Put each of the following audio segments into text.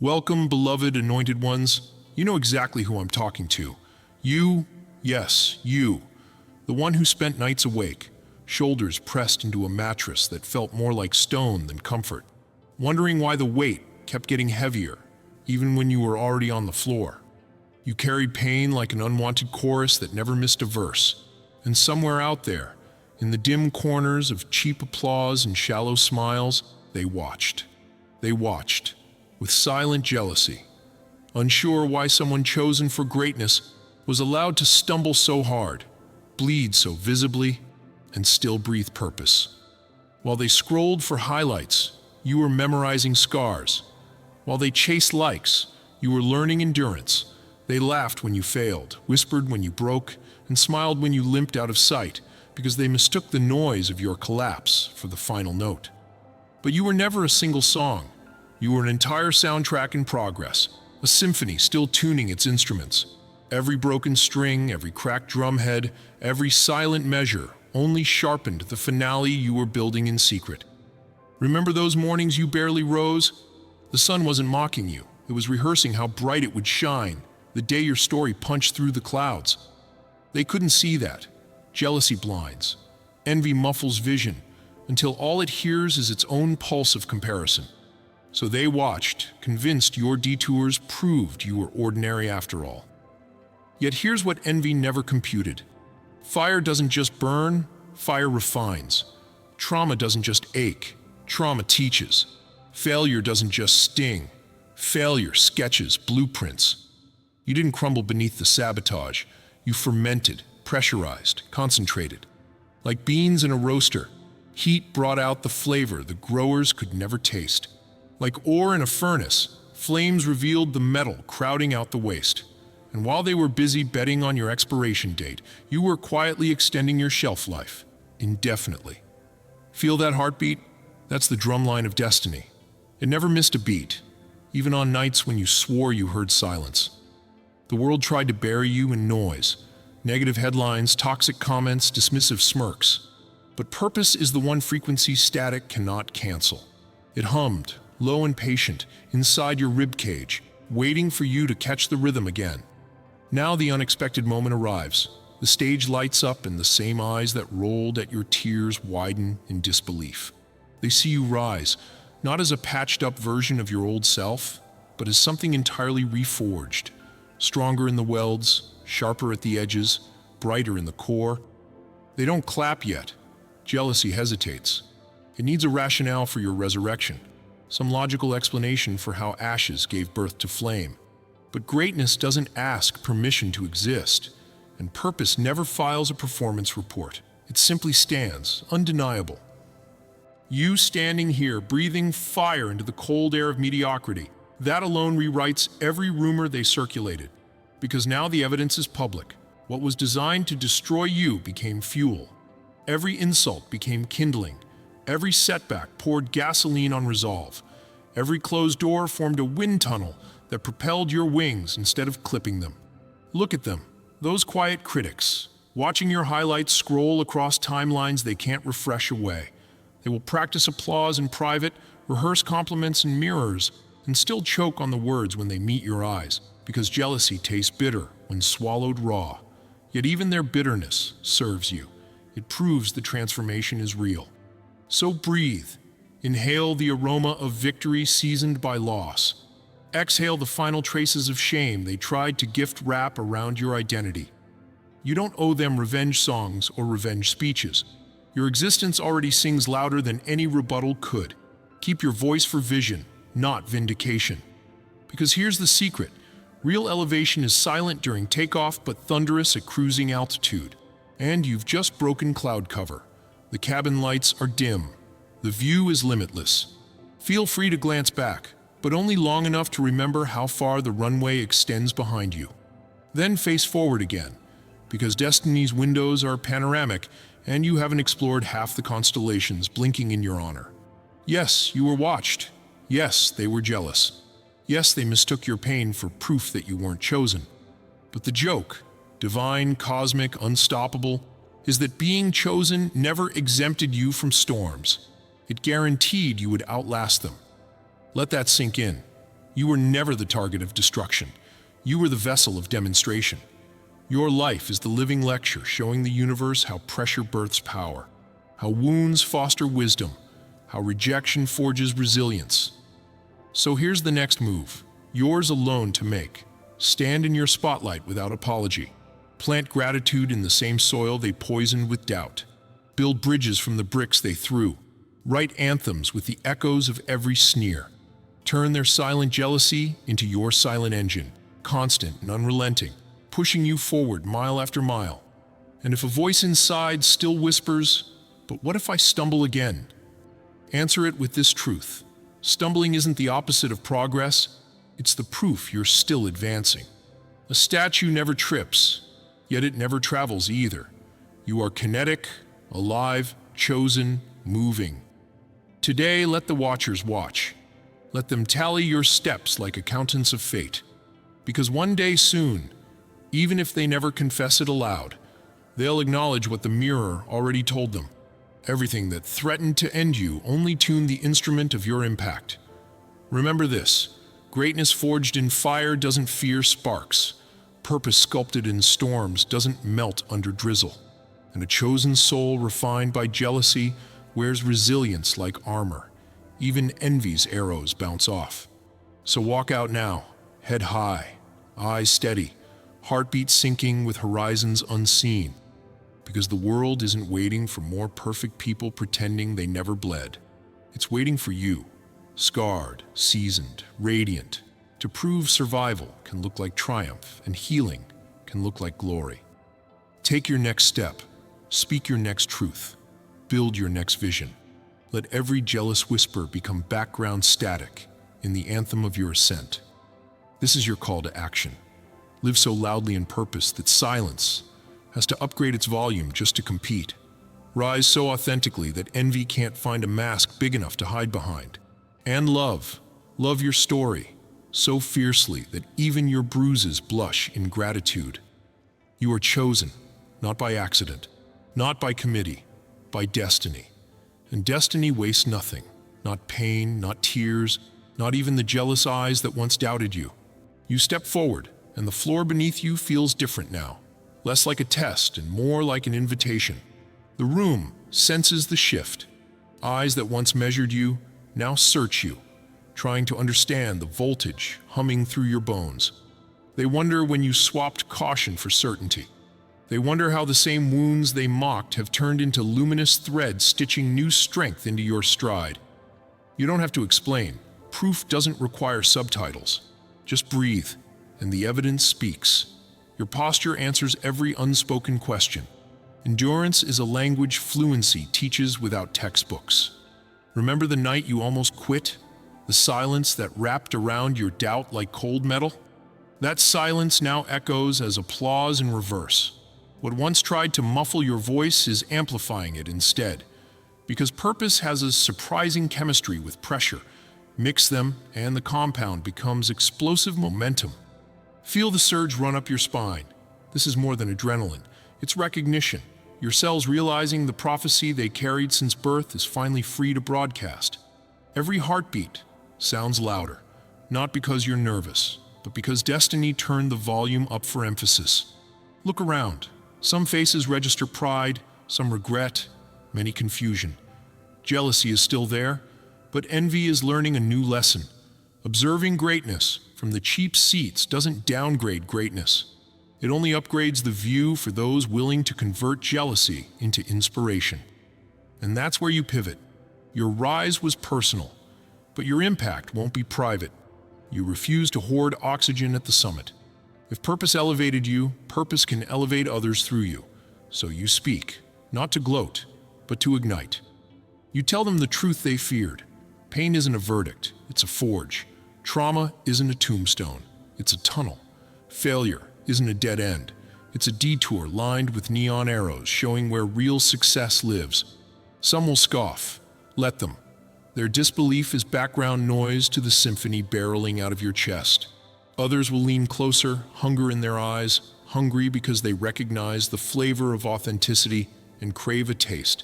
Welcome, beloved anointed ones. You know exactly who I'm talking to. You, yes, you. The one who spent nights awake, shoulders pressed into a mattress that felt more like stone than comfort, wondering why the weight kept getting heavier, even when you were already on the floor. You carried pain like an unwanted chorus that never missed a verse. And somewhere out there, in the dim corners of cheap applause and shallow smiles, they watched. They watched, with silent jealousy, unsure why someone chosen for greatness was allowed to stumble so hard, bleed so visibly, and still breathe purpose. While they scrolled for highlights, you were memorizing scars. While they chased likes, you were learning endurance. They laughed when you failed, whispered when you broke, and smiled when you limped out of sight, because they mistook the noise of your collapse for the final note. But you were never a single song. You were an entire soundtrack in progress, a symphony still tuning its instruments. Every broken string, every cracked drumhead, every silent measure only sharpened the finale you were building in secret. Remember those mornings you barely rose? The sun wasn't mocking you. It was rehearsing how bright it would shine the day your story punched through the clouds. They couldn't see that. Jealousy blinds. Envy muffles vision until all it hears is its own pulse of comparison. So they watched, convinced your detours proved you were ordinary after all. Yet here's what envy never computed. Fire doesn't just burn, fire refines. Trauma doesn't just ache, trauma teaches. Failure doesn't just sting, failure sketches blueprints. You didn't crumble beneath the sabotage. You fermented, pressurized, concentrated. Like beans in a roaster, heat brought out the flavor the growers could never taste. Like ore in a furnace, flames revealed the metal crowding out the waste. And while they were busy betting on your expiration date, you were quietly extending your shelf life, indefinitely. Feel that heartbeat? That's the drumline of destiny. It never missed a beat, even on nights when you swore you heard silence. The world tried to bury you in noise, negative headlines, toxic comments, dismissive smirks. But purpose is the one frequency static cannot cancel. It hummed, low and patient, inside your ribcage, waiting for you to catch the rhythm again. Now the unexpected moment arrives. The stage lights up and the same eyes that rolled at your tears widen in disbelief. They see you rise, not as a patched-up version of your old self, but as something entirely reforged, stronger in the welds, sharper at the edges, brighter in the core. They don't clap yet. Jealousy hesitates. It needs a rationale for your resurrection, some logical explanation for how ashes gave birth to flame. But greatness doesn't ask permission to exist, and purpose never files a performance report. It simply stands, undeniable. You standing here, breathing fire into the cold air of mediocrity, that alone rewrites every rumor they circulated. Because now the evidence is public. What was designed to destroy you became fuel. Every insult became kindling. Every setback poured gasoline on resolve. Every closed door formed a wind tunnel that propelled your wings instead of clipping them. Look at them, those quiet critics, watching your highlights scroll across timelines they can't refresh away. They will practice applause in private, rehearse compliments in mirrors, and still choke on the words when they meet your eyes, because jealousy tastes bitter when swallowed raw. Yet even their bitterness serves you. It proves the transformation is real. So breathe. Inhale the aroma of victory seasoned by loss. Exhale the final traces of shame they tried to gift wrap around your identity. You don't owe them revenge songs or revenge speeches. Your existence already sings louder than any rebuttal could. Keep your voice for vision, not vindication. Because here's the secret. Real elevation is silent during takeoff but thunderous at cruising altitude. And you've just broken cloud cover. The cabin lights are dim. The view is limitless. Feel free to glance back, but only long enough to remember how far the runway extends behind you. Then face forward again, because destiny's windows are panoramic and you haven't explored half the constellations blinking in your honor. Yes, you were watched. Yes, they were jealous. Yes, they mistook your pain for proof that you weren't chosen. But the joke, divine, cosmic, unstoppable, is that being chosen never exempted you from storms. It guaranteed you would outlast them. Let that sink in. You were never the target of destruction. You were the vessel of demonstration. Your life is the living lecture showing the universe how pressure births power, how wounds foster wisdom, how rejection forges resilience. So here's the next move, yours alone to make. Stand in your spotlight without apology. Plant gratitude in the same soil they poisoned with doubt. Build bridges from the bricks they threw. Write anthems with the echoes of every sneer. Turn their silent jealousy into your silent engine, constant and unrelenting, pushing you forward mile after mile. And if a voice inside still whispers, "But what if I stumble again?" Answer it with this truth. Stumbling isn't the opposite of progress, it's the proof you're still advancing. A statue never trips, yet it never travels either. You are kinetic, alive, chosen, moving. Today, let the watchers watch. Let them tally your steps like accountants of fate. Because one day soon, even if they never confess it aloud, they'll acknowledge what the mirror already told them. Everything that threatened to end you only tuned the instrument of your impact. Remember this, greatness forged in fire doesn't fear sparks. Purpose sculpted in storms doesn't melt under drizzle. And a chosen soul refined by jealousy wears resilience like armor. Even envy's arrows bounce off. So walk out now, head high, eyes steady, heartbeat sinking with horizons unseen. Because the world isn't waiting for more perfect people pretending they never bled. It's waiting for you, scarred, seasoned, radiant, to prove survival can look like triumph and healing can look like glory. Take your next step, speak your next truth, build your next vision. Let every jealous whisper become background static in the anthem of your ascent. This is your call to action. Live so loudly in purpose that silence has to upgrade its volume just to compete. Rise so authentically that envy can't find a mask big enough to hide behind. And love your story, so fiercely that even your bruises blush in gratitude. You are chosen, not by accident, not by committee, by destiny. And destiny wastes nothing, not pain, not tears, not even the jealous eyes that once doubted you. You step forward, and the floor beneath you feels different now. Less like a test and more like an invitation. The room senses the shift. Eyes that once measured you now search you, trying to understand the voltage humming through your bones. They wonder when you swapped caution for certainty. They wonder how the same wounds they mocked have turned into luminous threads stitching new strength into your stride. You don't have to explain. Proof doesn't require subtitles. Just breathe, and the evidence speaks. Your posture answers every unspoken question. Endurance is a language fluency teaches without textbooks. Remember the night you almost quit? The silence that wrapped around your doubt like cold metal? That silence now echoes as applause in reverse. What once tried to muffle your voice is amplifying it instead. Because purpose has a surprising chemistry with pressure. Mix them, and the compound becomes explosive momentum. Feel the surge run up your spine. This is more than adrenaline. It's recognition. Your cells realizing the prophecy they carried since birth is finally free to broadcast. Every heartbeat sounds louder, not because you're nervous, but because destiny turned the volume up for emphasis. Look around. Some faces register pride, some regret, many confusion. Jealousy is still there, but envy is learning a new lesson. Observing greatness from the cheap seats doesn't downgrade greatness. It only upgrades the view for those willing to convert jealousy into inspiration. And that's where you pivot. Your rise was personal, but your impact won't be private. You refuse to hoard oxygen at the summit. If purpose elevated you, purpose can elevate others through you. So you speak, not to gloat, but to ignite. You tell them the truth they feared. Pain isn't a verdict, it's a forge. Trauma isn't a tombstone, it's a tunnel. Failure isn't a dead end, it's a detour lined with neon arrows showing where real success lives. Some will scoff, let them. Their disbelief is background noise to the symphony barreling out of your chest. Others will lean closer, hunger in their eyes, hungry because they recognize the flavor of authenticity and crave a taste.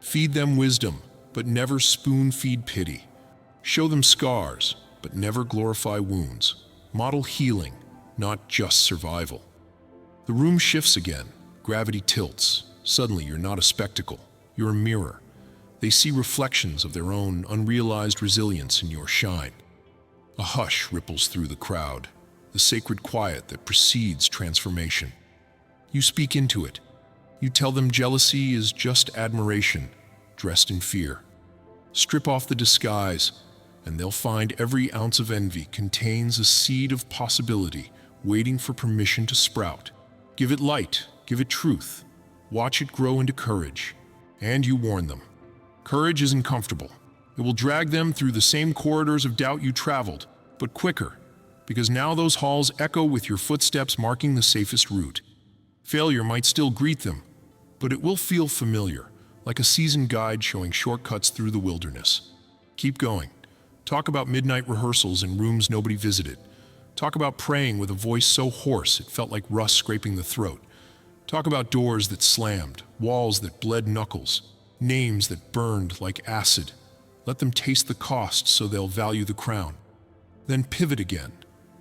Feed them wisdom, but never spoon-feed pity. Show them scars, but never glorify wounds. Model healing, not just survival. The room shifts again. Gravity tilts. Suddenly, you're not a spectacle. You're a mirror. They see reflections of their own unrealized resilience in your shine. A hush ripples through the crowd, the sacred quiet that precedes transformation. You speak into it. You tell them jealousy is just admiration, dressed in fear. Strip off the disguise, and they'll find every ounce of envy contains a seed of possibility waiting for permission to sprout. Give it light, give it truth. Watch it grow into courage. And you warn them. Courage isn't comfortable. It will drag them through the same corridors of doubt you traveled, but quicker, because now those halls echo with your footsteps marking the safest route. Failure might still greet them, but it will feel familiar, like a seasoned guide showing shortcuts through the wilderness. Keep going. Talk about midnight rehearsals in rooms nobody visited. Talk about praying with a voice so hoarse it felt like rust scraping the throat. Talk about doors that slammed, walls that bled knuckles, names that burned like acid. Let them taste the cost so they'll value the crown. Then pivot again.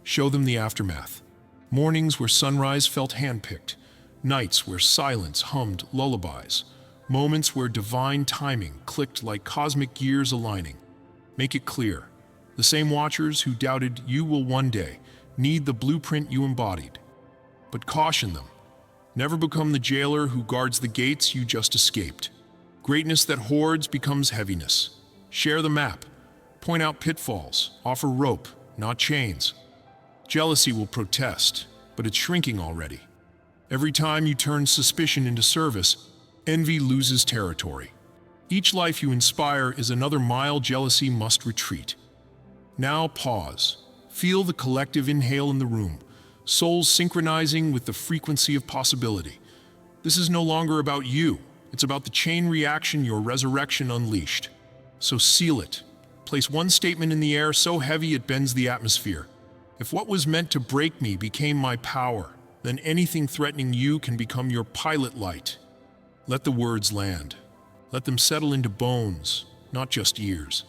Show them the aftermath. Mornings where sunrise felt handpicked. Nights where silence hummed lullabies. Moments where divine timing clicked like cosmic gears aligning. Make it clear. The same watchers who doubted you will one day need the blueprint you embodied. But caution them. Never become the jailer who guards the gates you just escaped. Greatness that hoards becomes heaviness. Share the map. Point out pitfalls. Offer rope, not chains. Jealousy will protest, but it's shrinking already. Every time you turn suspicion into service, envy loses territory. Each life you inspire is another mile jealousy must retreat. Now pause. Feel the collective inhale in the room, souls synchronizing with the frequency of possibility. This is no longer about you. It's about the chain reaction your resurrection unleashed. So seal it. Place one statement in the air so heavy it bends the atmosphere. If what was meant to break me became my power, then anything threatening you can become your pilot light. Let the words land. Let them settle into bones, not just ears.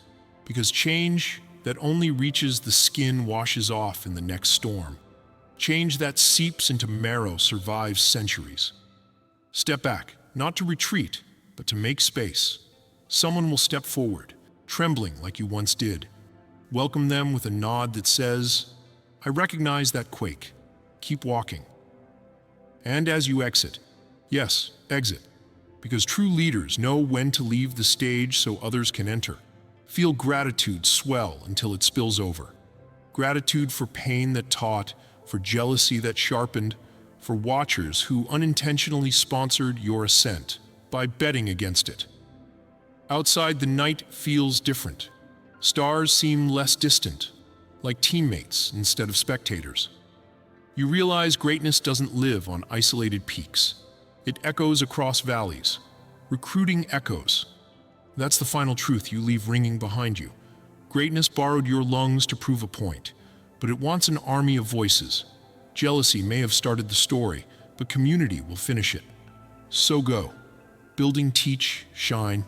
Because change that only reaches the skin washes off in the next storm. Change that seeps into marrow survives centuries. Step back, not to retreat, but to make space. Someone will step forward, trembling like you once did. Welcome them with a nod that says, "I recognize that quake. Keep walking." And as you exit, yes, exit, because true leaders know when to leave the stage so others can enter. Feel gratitude swell until it spills over. Gratitude for pain that taught, for jealousy that sharpened, for watchers who unintentionally sponsored your ascent by betting against it. Outside, the night feels different. Stars seem less distant, like teammates instead of spectators. You realize greatness doesn't live on isolated peaks. It echoes across valleys, recruiting echoes. That's the final truth you leave ringing behind you. Greatness borrowed your lungs to prove a point, but it wants an army of voices. Jealousy may have started the story, but community will finish it. So go. Building, teach, shine.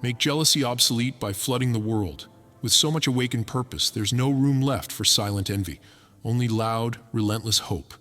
Make jealousy obsolete by flooding the world. With so much awakened purpose, there's no room left for silent envy, only loud, relentless hope.